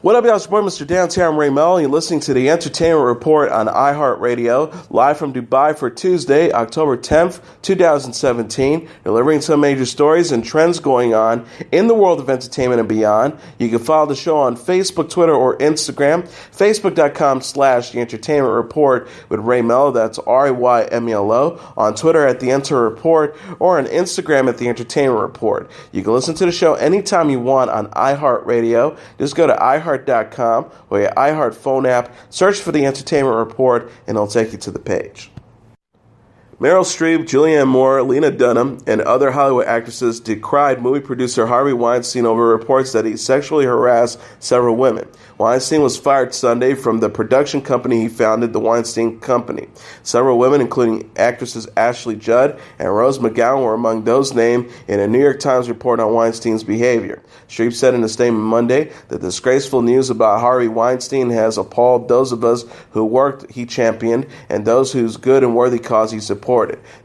What up, y'all? It's your boy, Mr. Downtown Ray Melo, and you're listening to the Entertainment Report on iHeartRadio, live from Dubai for Tuesday, October 10th, 2017, delivering some major stories and trends going on in the world of entertainment and beyond. You can follow the show on Facebook, Twitter, or Instagram, facebook.com/The Entertainment Report with Ray Melo, that's RAYMELO, on Twitter at The Enter Report, or on Instagram at The Entertainment Report. You can listen to the show anytime you want on iHeartRadio. Just go to iHeart.com or your iHeart phone app, search for The Entertainment Report, and it'll take you to the page. Meryl Streep, Julianne Moore, Lena Dunham, and other Hollywood actresses decried movie producer Harvey Weinstein over reports that he sexually harassed several women. Weinstein was fired Sunday from the production company he founded, the Weinstein Company. Several women, including actresses Ashley Judd and Rose McGowan, were among those named in a New York Times report on Weinstein's behavior. Streep said in a statement Monday that the disgraceful news about Harvey Weinstein has appalled those of us who worked he championed and those whose good and worthy cause he supported.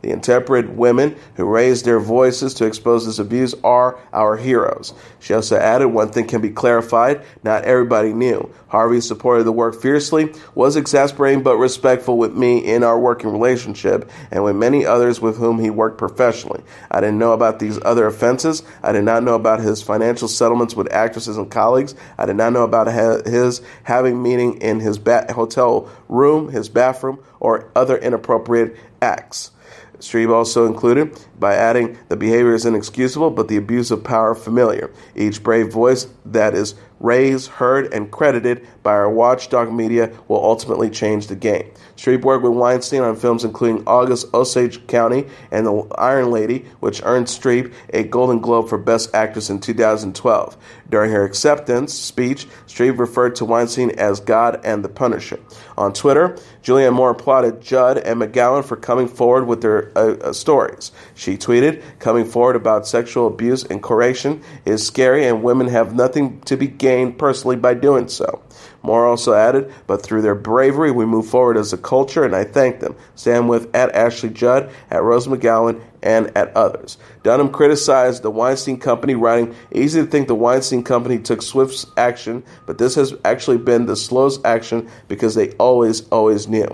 The intemperate women who raised their voices to expose this abuse are our heroes. She also added, one thing can be clarified, not everybody knew. Harvey supported the work fiercely, was exasperating but respectful with me in our working relationship, and with many others with whom he worked professionally. I didn't know about these other offenses. I did not know about his financial settlements with actresses and colleagues. I did not know about his having meeting in his hotel room, his bathroom, or other inappropriate acts. Streep also included by adding, the behavior is inexcusable, but the abuse of power familiar. Each brave voice that is raised, heard, and credited by our watchdog media will ultimately change the game. Streep worked with Weinstein on films including August Osage County and The Iron Lady, which earned Streep a Golden Globe for Best Actress in 2012. During her acceptance speech, Streep referred to Weinstein as God and the Punisher. On Twitter, Julianne Moore applauded Judd and McGowan for coming forward with their stories. She tweeted, coming forward about sexual abuse and coercion is scary and women have nothing to be gained personally by doing so. Moore also added, but through their bravery, we move forward as a culture, and I thank them. Stand with at Ashley Judd, at Rose McGowan, and at others. Dunham criticized the Weinstein Company, writing, easy to think the Weinstein Company took swift action, but this has actually been the slowest action because they always knew.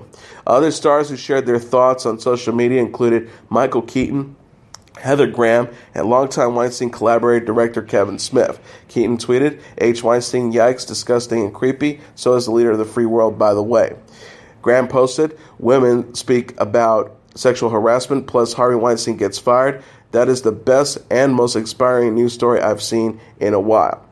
Other stars who shared their thoughts on social media included Michael Keaton, Heather Graham, and longtime Weinstein collaborator director Kevin Smith. Keaton tweeted, H. Weinstein, yikes, disgusting and creepy. So is the leader of the free world, by the way. Graham posted, women speak about sexual harassment, plus Harvey Weinstein gets fired. That is the best and most inspiring news story I've seen in a while.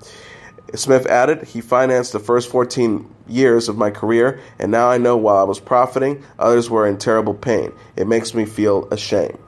Smith added, he financed the first 14 years of my career, and now I know while I was profiting, others were in terrible pain. It makes me feel ashamed.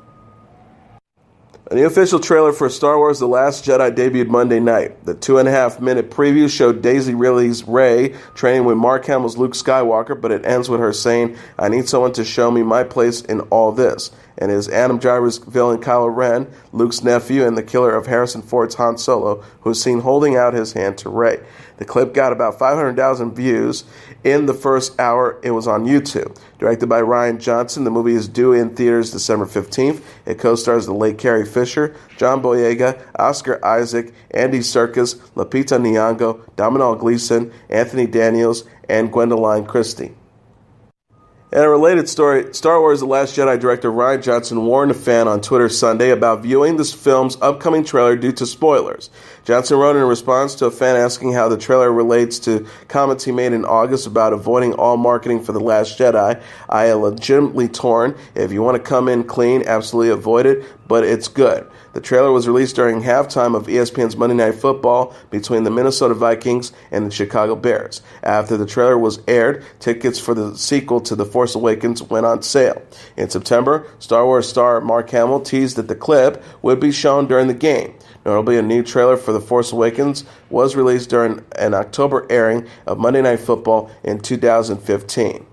A new official trailer for Star Wars The Last Jedi debuted Monday night. The 2.5-minute preview showed Daisy Ridley's Rey training with Mark Hamill's Luke Skywalker, but it ends with her saying, I need someone to show me my place in all this. And it is Adam Driver's villain Kylo Ren, Luke's nephew, and the killer of Harrison Ford's Han Solo, who is seen holding out his hand to Rey. The clip got about 500,000 views in the first hour it was on YouTube. Directed by Rian Johnson, the movie is due in theaters December 15th. It co-stars the late Carrie Fisher, John Boyega, Oscar Isaac, Andy Serkis, Lupita Nyong'o, Domhnall Gleeson, Anthony Daniels, and Gwendoline Christie. In a related story, Star Wars The Last Jedi director Rian Johnson warned a fan on Twitter Sunday about viewing this film's upcoming trailer due to spoilers. Johnson wrote in response to a fan asking how the trailer relates to comments he made in August about avoiding all marketing for The Last Jedi. I am legitimately torn. If you want to come in clean, absolutely avoid it, but it's good. The trailer was released during halftime of ESPN's Monday Night Football between the Minnesota Vikings and the Chicago Bears. After the trailer was aired, tickets for the sequel to The Force Awakens went on sale. In September, Star Wars star Mark Hamill teased that the clip would be shown during the game. Notably, a new trailer for The Force Awakens was released during an October airing of Monday Night Football in 2015.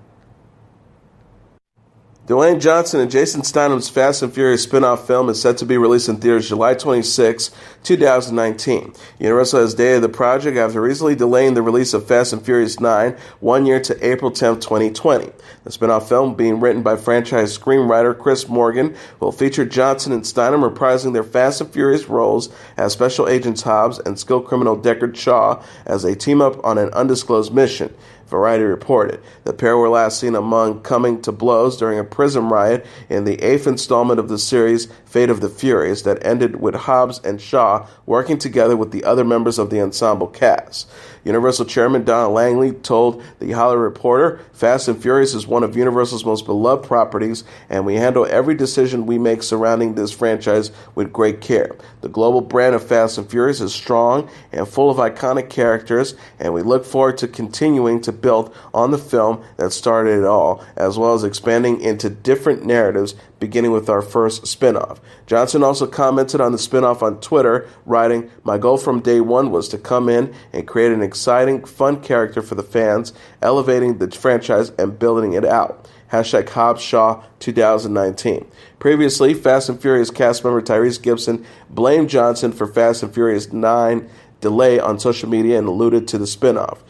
Dwayne Johnson and Jason Statham's Fast and Furious spin-off film is set to be released in theaters July 26, 2019. Universal has dated the project after recently delaying the release of Fast and Furious 9 1 year to April 10, 2020. The spin-off film, being written by franchise screenwriter Chris Morgan, will feature Johnson and Statham reprising their Fast and Furious roles as Special Agents Hobbs and skilled criminal Deckard Shaw as they team up on an undisclosed mission. Variety reported. The pair were last seen coming to blows during a prison riot in the 8th installment of the series Fate of the Furious that ended with Hobbs and Shaw working together with the other members of the ensemble cast. Universal Chairman Don Langley told The Hollywood Reporter, "Fast and Furious is one of Universal's most beloved properties, and we handle every decision we make surrounding this franchise with great care. The global brand of Fast and Furious is strong and full of iconic characters, and we look forward to continuing to build on the film that started it all, as well as expanding into different narratives, beginning with our first spin-off." Johnson also commented on the spin-off on Twitter, writing, "My goal from day one was to come in and create an exciting, fun character for the fans, elevating the franchise and building it out. Hashtag Hobbs Shaw 2019. Previously, Fast and Furious cast member Tyrese Gibson blamed Johnson for Fast and Furious 9 delay on social media and alluded to the spin-off.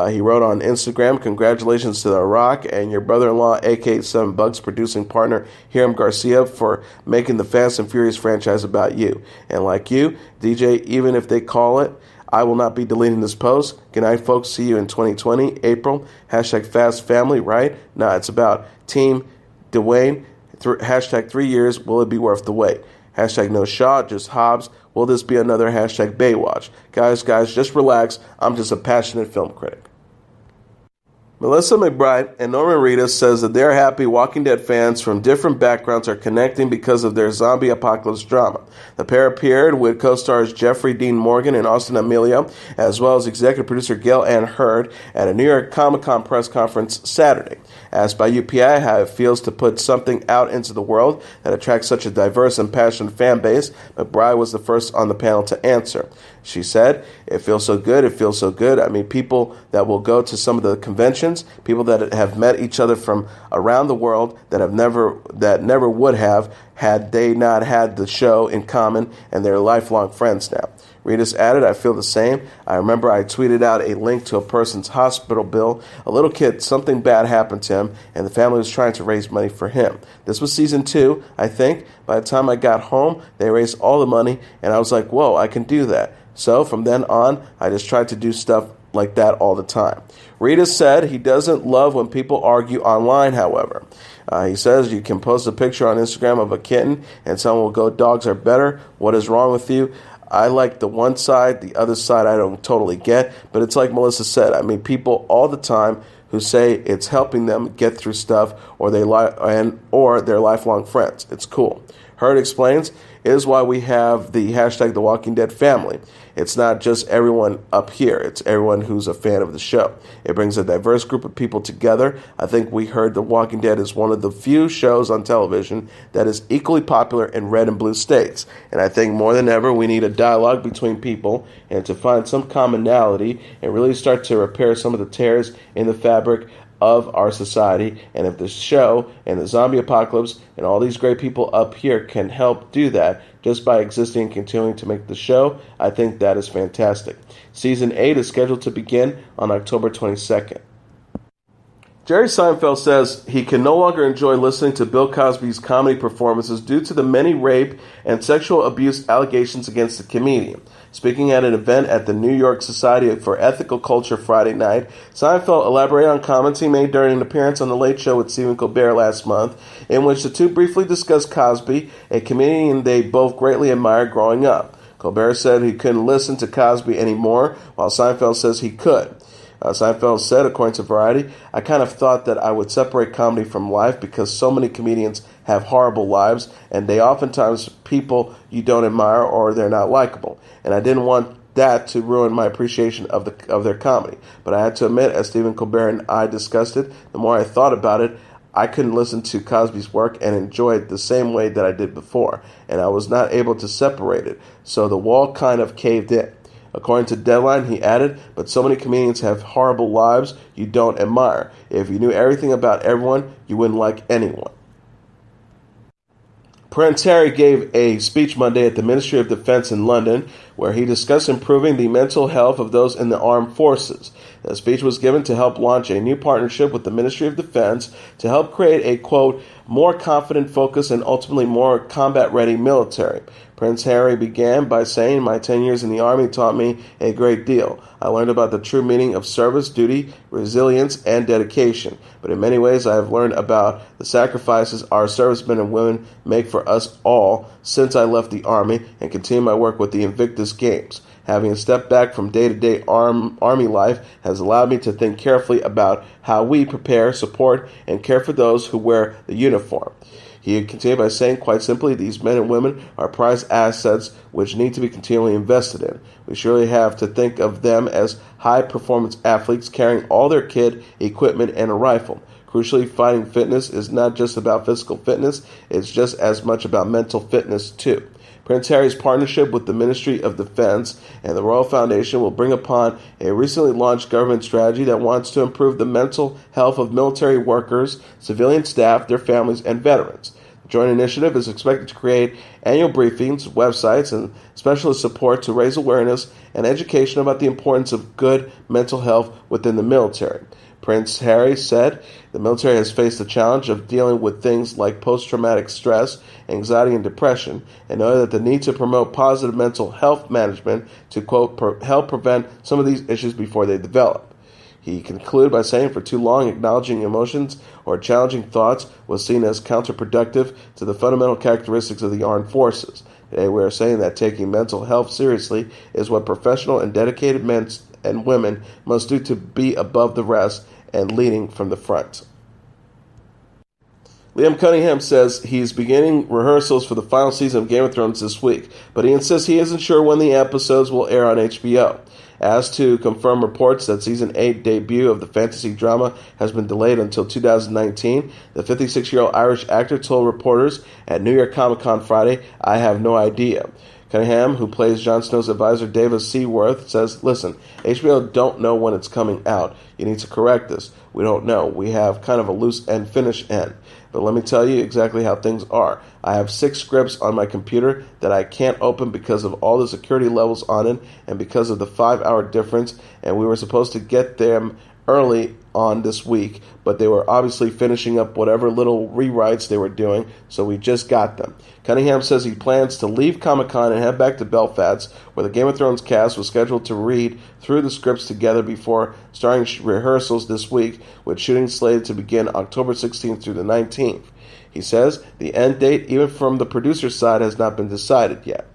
He wrote on Instagram, "Congratulations to The Rock and your brother-in-law, aka 7 Bucks producing partner Hiram Garcia, for making the Fast and Furious franchise about you. And like you, DJ, even if they call it, I will not be deleting this post. Good night, folks. See you in 2020, April. Hashtag Fast Family, right? Nah, it's about Team Dwayne. Hashtag 3 years. Will it be worth the wait? Hashtag no Shaw, just Hobbs. Will this be another hashtag Baywatch? Guys, just relax. I'm just a passionate film critic." Melissa McBride and Norman Reedus says that they're happy Walking Dead fans from different backgrounds are connecting because of their zombie apocalypse drama. The pair appeared with co-stars Jeffrey Dean Morgan and Austin Amelio, as well as executive producer Gail Ann Hurd at a New York Comic-Con press conference Saturday. Asked by UPI how it feels to put something out into the world that attracts such a diverse and passionate fan base, McBride was the first on the panel to answer. She said, "It feels so good. It feels so good. I mean, people that will go to some of the conventions, people that have met each other from around the world that never would have had they not had the show in common, and they're lifelong friends now." Reedus added, "I feel the same. I remember I tweeted out a link to a person's hospital bill. A little kid, something bad happened to him, and the family was trying to raise money for him. This was season 2, I think. By the time I got home, they raised all the money, and I was like, whoa, I can do that. So from then on, I just tried to do stuff like that all the time." Reedus said he doesn't love when people argue online, however. He says you can post a picture on Instagram of a kitten and someone will go, "Dogs are better. What is wrong with you?" I like the one side, the other side I don't totally get, but it's like Melissa said. I mean, people all the time who say it's helping them get through stuff or they're lifelong friends. It's cool. Hurd explains, "It is why we have the hashtag The Walking Dead family. It's not just everyone up here. It's everyone who's a fan of the show. It brings a diverse group of people together. I think we heard The Walking Dead is one of the few shows on television that is equally popular in red and blue states. And I think more than ever, we need a dialogue between people and to find some commonality and really start to repair some of the tears in the fabric of our society. And if the show and the zombie apocalypse and all these great people up here can help do that just by existing and continuing to make the show, I think that is fantastic." Season 8 is scheduled to begin on October 22nd. Jerry Seinfeld says he can no longer enjoy listening to Bill Cosby's comedy performances due to the many rape and sexual abuse allegations against the comedian. Speaking at an event at the New York Society for Ethical Culture Friday night, Seinfeld elaborated on comments he made during an appearance on The Late Show with Stephen Colbert last month, in which the two briefly discussed Cosby, a comedian they both greatly admired growing up. Colbert said he couldn't listen to Cosby anymore, while Seinfeld says he could. Seinfeld said, according to Variety, "I kind of thought that I would separate comedy from life because so many comedians have horrible lives, and they oftentimes people you don't admire or they're not likable. And I didn't want that to ruin my appreciation of their comedy. But I had to admit, as Stephen Colbert and I discussed it, the more I thought about it, I couldn't listen to Cosby's work and enjoy it the same way that I did before, and I was not able to separate it. So the wall kind of caved in." According to Deadline, he added, "But so many comedians have horrible lives you don't admire. If you knew everything about everyone, you wouldn't like anyone." Prince Harry gave a speech Monday at the Ministry of Defense in London where he discussed improving the mental health of those in the armed forces. The speech was given to help launch a new partnership with the Ministry of Defense to help create a, quote, more confident, focused, and ultimately more combat-ready military. Prince Harry began by saying, my 10 years in the Army taught me a great deal. I learned about the true meaning of service, duty, resilience, and dedication. But in many ways, I have learned about the sacrifices our servicemen and women make for us all since I left the Army and continue my work with the Invictus Games. Having stepped back from day-to-day Army life has allowed me to think carefully about how we prepare, support, and care for those who wear the uniform. He continued by saying, quite simply, these men and women are prized assets which need to be continually invested in. We surely have to think of them as high-performance athletes carrying all their kit, equipment, and a rifle. Crucially, fighting fitness is not just about physical fitness, it's just as much about mental fitness, too. Prince Harry's partnership with the Ministry of Defense and the Royal Foundation will bring upon a recently launched government strategy that wants to improve the mental health of military workers, civilian staff, their families, and veterans. The joint initiative is expected to create annual briefings, websites, and specialist support to raise awareness and education about the importance of good mental health within the military. Prince Harry said the military has faced the challenge of dealing with things like post-traumatic stress, anxiety, and depression, and noted that the need to promote positive mental health management to, quote, help prevent some of these issues before they develop. He concluded by saying, for too long, acknowledging emotions or challenging thoughts was seen as counterproductive to the fundamental characteristics of the armed forces. Today, we are saying that taking mental health seriously is what professional and dedicated men and women must do to be above the rest and leading from the front. Liam Cunningham says he's beginning rehearsals for the final season of Game of Thrones this week, but he insists he isn't sure when the episodes will air on HBO. Asked to confirm reports that Season 8 debut of the fantasy drama has been delayed until 2019, the 56-year-old Irish actor told reporters at New York Comic Con Friday, I have no idea. Cunningham, who plays Jon Snow's advisor Davis Seaworth, says, listen, HBO don't know when it's coming out. You need to correct this. We don't know. We have kind of a loose end, finish end. But let me tell you exactly how things are. I have 6 scripts on my computer that I can't open because of all the security levels on it and because of the 5-hour difference, and we were supposed to get them early on this week, but they were obviously finishing up whatever little rewrites they were doing, so we just got them. Cunningham says he plans to leave Comic-Con and head back to Belfast, where the Game of Thrones cast was scheduled to read through the scripts together before starting rehearsals this week, with shooting slated to begin October 16th through the 19th. He says the end date, even from the producer's side, has not been decided yet.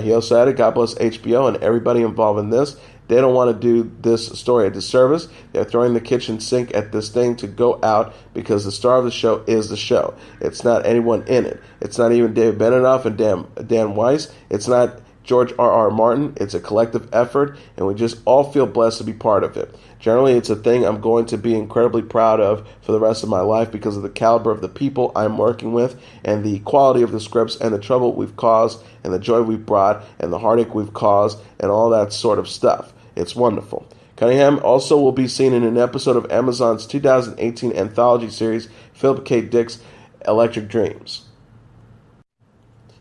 He also added, God bless HBO and everybody involved in this. They don't want to do this story a disservice. They're throwing the kitchen sink at this thing to go out because the star of the show is the show. It's not anyone in it. It's not even David Benioff and Dan Weiss. It's not George R.R. Martin. It's a collective effort, and we just all feel blessed to be part of it. Generally, it's a thing I'm going to be incredibly proud of for the rest of my life because of the caliber of the people I'm working with and the quality of the scripts and the trouble we've caused and the joy we've brought and the heartache we've caused and all that sort of stuff. It's wonderful. Cunningham also will be seen in an episode of Amazon's 2018 anthology series, Philip K. Dick's Electric Dreams.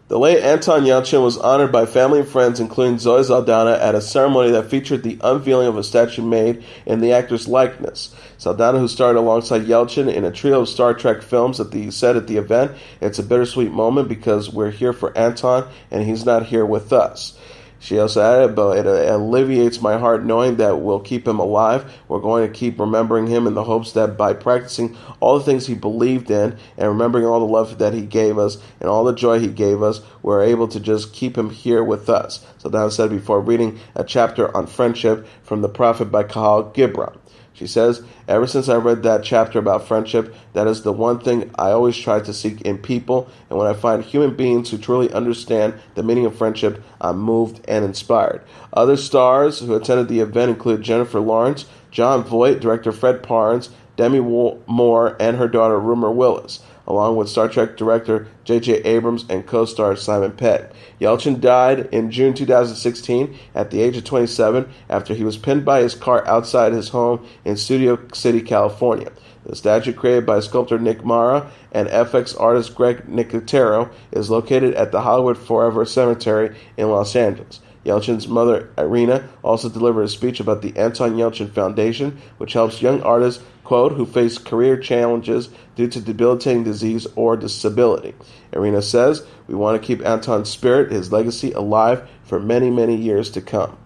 The late Anton Yelchin was honored by family and friends, including Zoe Saldana, at a ceremony that featured the unveiling of a statue made in the actor's likeness. Saldana, who starred alongside Yelchin in a trio of Star Trek films, said at the event, it's a bittersweet moment because we're here for Anton and he's not here with us. She also added, but it alleviates my heart knowing that we'll keep him alive. We're going to keep remembering him in the hopes that by practicing all the things he believed in and remembering all the love that he gave us and all the joy he gave us, we're able to just keep him here with us. So that was said before reading a chapter on friendship from The Prophet by Kahal Gibran. She says, ever since I read that chapter about friendship, that is the one thing I always try to seek in people, and when I find human beings who truly understand the meaning of friendship, I'm moved and inspired. Other stars who attended the event include Jennifer Lawrence, John Voight, director Fred Parnes, Demi Moore, and her daughter Rumor Willis. along with Star Trek director J.J. Abrams and co-star Simon Pegg. Yelchin died in June 2016 at the age of 27 after he was pinned by his car outside his home in Studio City, California. The statue, created by sculptor Nick Mara and FX artist Greg Nicotero, is located at the Hollywood Forever Cemetery in Los Angeles. Yelchin's mother, Irina, also delivered a speech about the Anton Yelchin Foundation, which helps young artists, quote, who face career challenges due to debilitating disease or disability. Irina says, "We want to keep Anton's spirit, his legacy, alive for many, many years to come."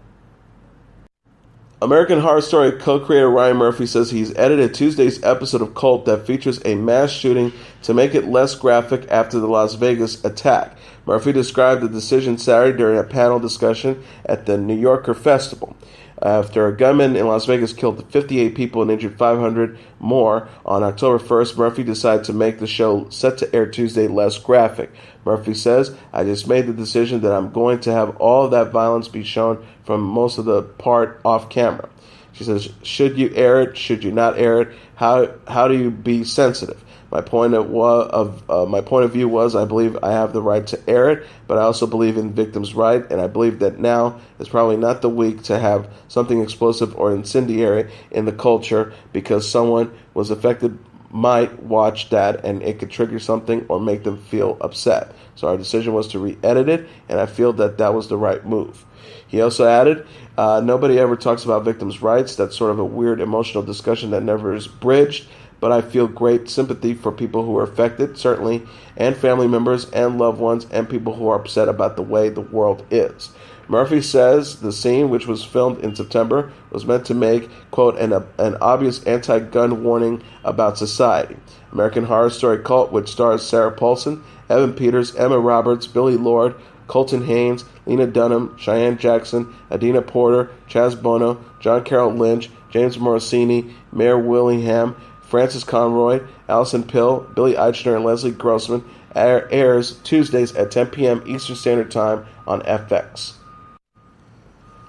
American Horror Story co-creator Ryan Murphy says he's edited Tuesday's episode of Cult that features a mass shooting to make it less graphic after the Las Vegas attack. Murphy described the decision Saturday during a panel discussion at the New Yorker Festival. After a gunman in Las Vegas killed 58 people and injured 500 more on October 1st, Murphy decided to make the show set to air Tuesday less graphic. Murphy says, "I just made the decision that I'm going to have all of that violence be shown from most of the part off camera." She says, "Should you air it? Should you not air it? How do you be sensitive? My point of view was I believe I have the right to air it, but I also believe in victims' right, and I believe that now is probably not the week to have something explosive or incendiary in the culture because someone was affected might watch that and it could trigger something or make them feel upset. So our decision was to re-edit it, and I feel that that was the right move." He also added, "Nobody ever talks about victims' rights. That's sort of a weird emotional discussion that never is bridged. But I feel great sympathy for people who are affected, certainly, and family members and loved ones and people who are upset about the way the world is." Murphy says the scene, which was filmed in September, was meant to make, quote, an obvious anti-gun warning about society. American Horror Story Cult, which stars Sarah Paulson, Evan Peters, Emma Roberts, Billy Lord, Colton Haynes, Lena Dunham, Cheyenne Jackson, Adina Porter, Chaz Bono, John Carroll Lynch, James Morosini, Mayor Willingham, Francis Conroy, Allison Pill, Billy Eichner, and Leslie Grossman, airs Tuesdays at 10 p.m. Eastern Standard Time on FX.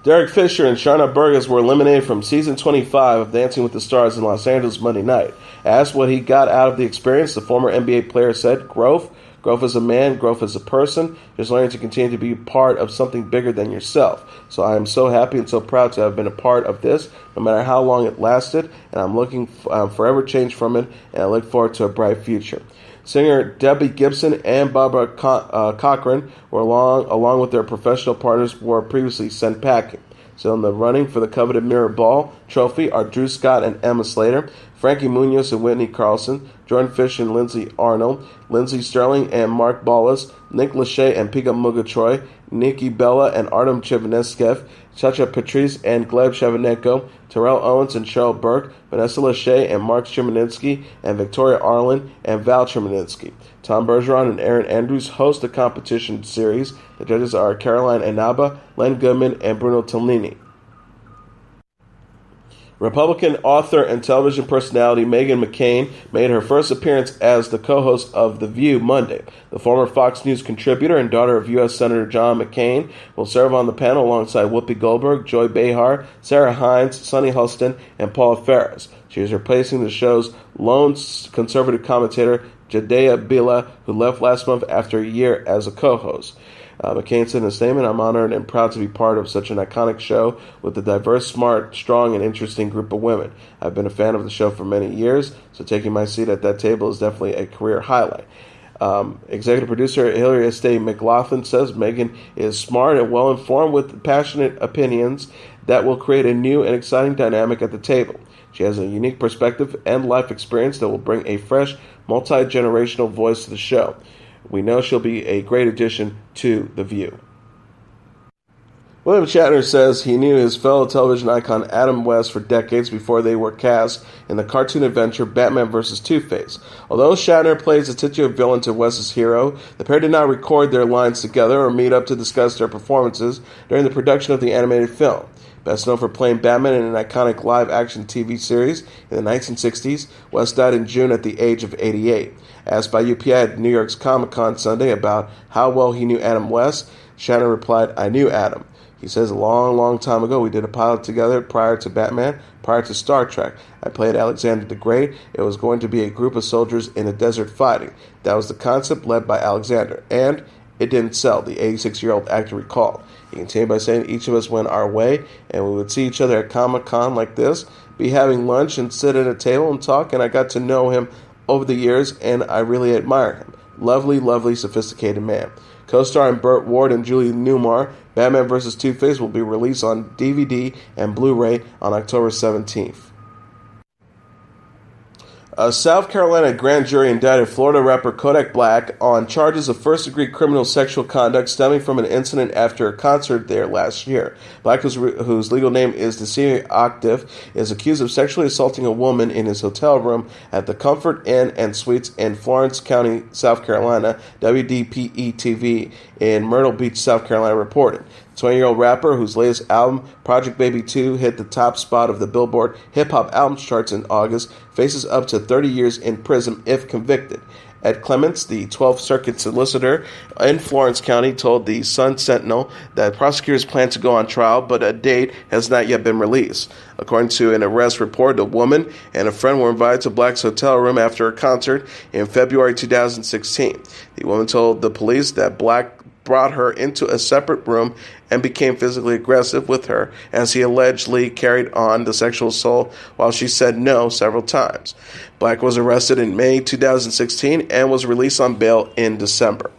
Derek Fisher and Sharna Burgess were eliminated from Season 25 of Dancing with the Stars in Los Angeles Monday night. Asked what he got out of the experience, the former NBA player said, "Growth. Growth as a man, growth as a person, just learning to continue to be part of something bigger than yourself. So I am so happy and so proud to have been a part of this, no matter how long it lasted, and I'm looking forever change from it, and I look forward to a bright future." Singer Debbie Gibson and Barbara Cochran were along with their professional partners, were previously sent packing. So in the running for the coveted Mirror Ball trophy are Drew Scott and Emma Slater, Frankie Munoz and Whitney Carlson, Jordan Fish and Lindsay Arnold, Lindsey Sterling and Mark Ballas, Nick Lachey and Pika Mugatroy, Nikki Bella and Artem Chivneskev, Chacha Patrice and Gleb Shavanenko, Terrell Owens and Cheryl Burke, Vanessa Lachey and Mark Chemerinsky, and Victoria Arlen and Val Chemerinsky. Tom Bergeron and Aaron Andrews host the competition series. The judges are Caroline Inaba, Len Goodman, and Bruno Tellini. Republican author and television personality Meghan McCain made her first appearance as the co-host of The View Monday. The former Fox News contributor and daughter of U.S. Senator John McCain will serve on the panel alongside Whoopi Goldberg, Joy Behar, Sarah Hines, Sonny Huston, and Paula Ferris. She is replacing the show's lone conservative commentator, Jadea Bila, who left last month after a year as a co-host. McCain said in a statement, "I'm honored and proud to be part of such an iconic show with a diverse, smart, strong, and interesting group of women. I've been a fan of the show for many years, so taking my seat at that table is definitely a career highlight." Executive producer Hillary Estee McLaughlin says Meghan is smart and well-informed with passionate opinions that will create a new and exciting dynamic at the table. She has a unique perspective and life experience that will bring a fresh, multi-generational voice to the show. We know she'll be a great addition to The View. William Shatner says he knew his fellow television icon Adam West for decades before they were cast in the cartoon adventure Batman vs. Two-Face. Although Shatner plays the titular villain to West's hero, the pair did not record their lines together or meet up to discuss their performances during the production of the animated film. Best known for playing Batman in an iconic live-action TV series in the 1960s, West died in June at the age of 88. Asked by UPI at New York's Comic-Con Sunday about how well he knew Adam West, Shatner replied, "I knew Adam. He says a long, long time ago we did a pilot together prior to Batman, prior to Star Trek. I played Alexander the Great. It was going to be a group of soldiers in a desert fighting. That was the concept led by Alexander, and it didn't sell, the 86-year-old actor recalled. He continued by saying each of us went our way, and we would see each other at Comic-Con like this, be having lunch and sit at a table and talk, and I got to know him over the years, and I really admired him. Lovely, lovely, sophisticated man. Co-starring Burt Ward and Julie Newmar, Batman vs. Two-Face will be released on DVD and Blu-ray on October 17th. A South Carolina grand jury indicted Florida rapper Kodak Black on charges of first-degree criminal sexual conduct stemming from an incident after a concert there last year. Black, whose legal name is Desiree Octave, is accused of sexually assaulting a woman in his hotel room at the Comfort Inn and Suites in Florence County, South Carolina, WDPE-TV in Myrtle Beach, South Carolina reported. The 20-year-old rapper, whose latest album, Project Baby 2, hit the top spot of the Billboard hip-hop albums charts in August, faces up to 30 years in prison if convicted. Ed Clements, the 12th Circuit solicitor in Florence County, told the Sun-Sentinel that prosecutors plan to go on trial, but a date has not yet been released. According to an arrest report, a woman and a friend were invited to Black's hotel room after a concert in February 2016. The woman told the police that Black brought her into a separate room and became physically aggressive with her as he allegedly carried on the sexual assault while she said no several times. Black was arrested in May 2016 and was released on bail in December.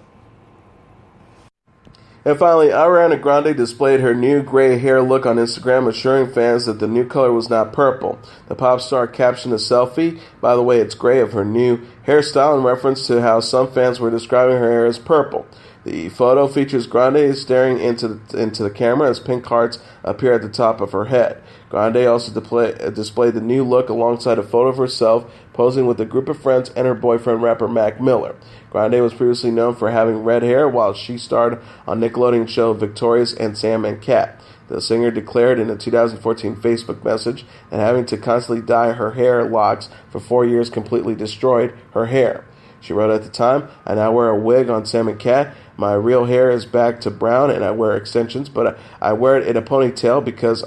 And finally, Ariana Grande displayed her new gray hair look on Instagram, assuring fans that the new color was not purple. The pop star captioned a selfie, "By the way, it's gray," of her new hairstyle in reference to how some fans were describing her hair as purple. The photo features Grande staring into the camera as pink hearts appear at the top of her head. Grande also displayed the new look alongside a photo of herself posing with a group of friends and her boyfriend, rapper Mac Miller. Grande was previously known for having red hair while she starred on Nickelodeon show Victorious and Sam and Cat. The singer declared in a 2014 Facebook message that having to constantly dye her hair locks for 4 years completely destroyed her hair. She wrote at the time, "I now wear a wig on Sam and Cat. My real hair is back to brown and I wear extensions, but I wear it in a ponytail because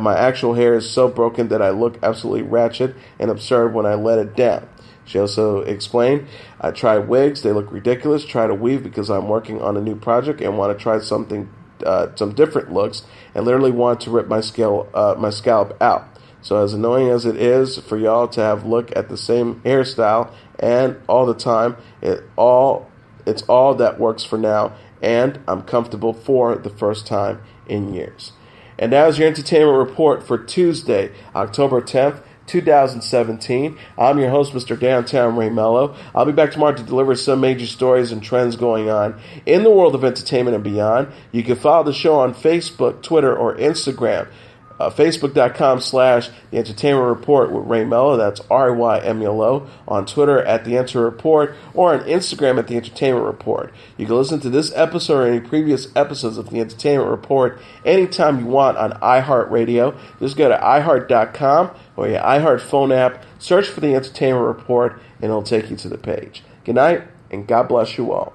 my actual hair is so broken that I look absolutely ratchet and absurd when I let it down." She also explained, "I tried wigs, they look ridiculous, try to weave because I'm working on a new project and want to try some different looks and literally want to rip my scalp out. So as annoying as it is for y'all to have look at the same hairstyle and all the time, it's all that works for now, and I'm comfortable for the first time in years." And that is your entertainment report for Tuesday, October 10th, 2017. I'm your host, Mr. Downtown Ray Melo. I'll be back tomorrow to deliver some major stories and trends going on in the world of entertainment and beyond. You can follow the show on Facebook, Twitter, or Instagram. Facebook.com/The Entertainment Report with Ray Melo. That's RYMELO. On Twitter at The Enter Report, or on Instagram at The Entertainment Report. You can listen to this episode or any previous episodes of The Entertainment Report anytime you want on iHeartRadio. Just go to iHeart.com or your iHeart phone app, search for The Entertainment Report, and it'll take you to the page. Good night, and God bless you all.